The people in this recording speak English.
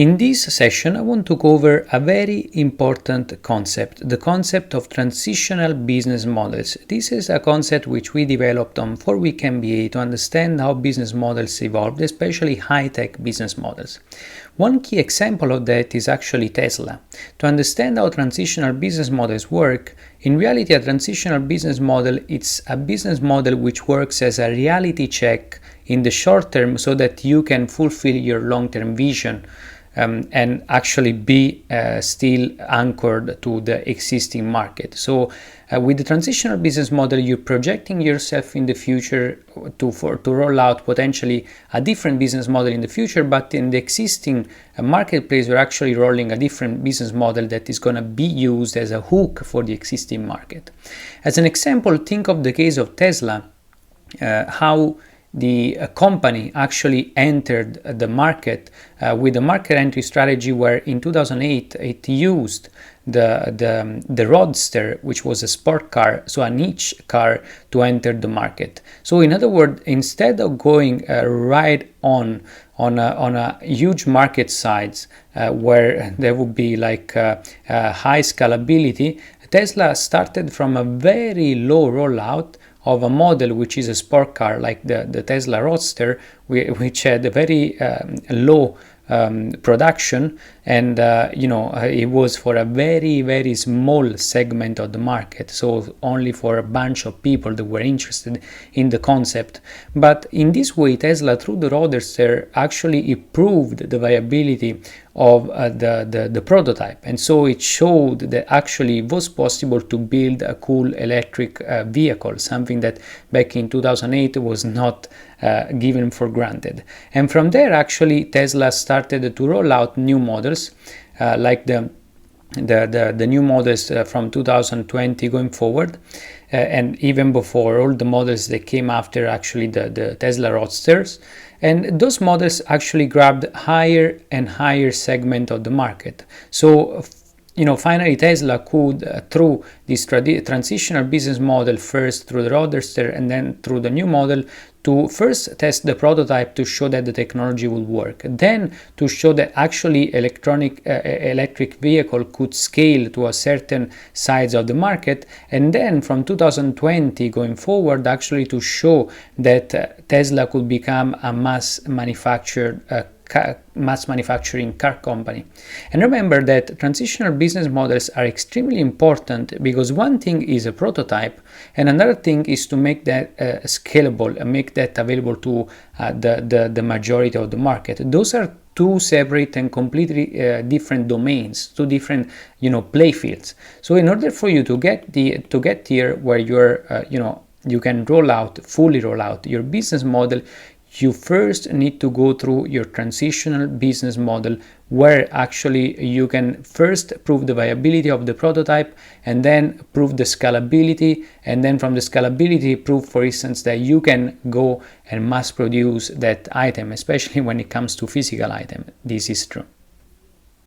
In this session, I want to cover a very important concept, the concept of transitional business models. This is a concept which we developed on 4-Week MBA to understand how business models evolved, especially high-tech business models. One key example of that is actually Tesla. To understand how transitional business models work, in reality, a transitional business model, it's a business model which works as a reality check in the short term so that you can fulfill your long-term vision and actually be still anchored to the existing market. So with the transitional business model, you're projecting yourself in the future to roll out potentially a different business model in the future, but in the existing marketplace, you're actually rolling a different business model that is going to be used as a hook for the existing market. As an example, think of the case of Tesla, how the company actually entered the market with a market entry strategy where in 2008 it used the Roadster, which was a sport car, so a niche car, to enter the market. So in other words, instead of going right on a huge market size where there would be like high scalability, Tesla started from a very low rollout of a model which is a sport car like the Tesla Roadster, which had a very low production, and it was for a very small segment of the market, so only for a bunch of people that were interested in the concept. But in this way, Tesla, through the Roadster, actually improved the viability of the prototype, and so it showed that actually it was possible to build a cool electric vehicle, something that back in 2008 was not given for granted. And from there, actually, Tesla started to roll out new models like the new models from 2020 going forward, and even before, all the models that came after actually the Tesla Roadsters. And those models actually grabbed higher and higher segment of the market. So finally Tesla could, through this transitional business model, first through the Roadster and then through the new model, to first test the prototype to show that the technology will work, then to show that actually electric vehicle could scale to a certain size of the market, and then from 2020 going forward actually to show that Tesla could become a mass manufacturing car company. And remember that transitional business models are extremely important, because one thing is a prototype and another thing is to make that scalable and make that available to the majority of the market. Those are two separate and completely different domains, two different play fields. So in order for you to get here where you're you can fully roll out your business model, you first need to go through your transitional business model, where actually you can first prove the viability of the prototype, and then prove the scalability, and then from the scalability prove, for instance, that you can go and mass produce that item, especially when it comes to physical item. This is true.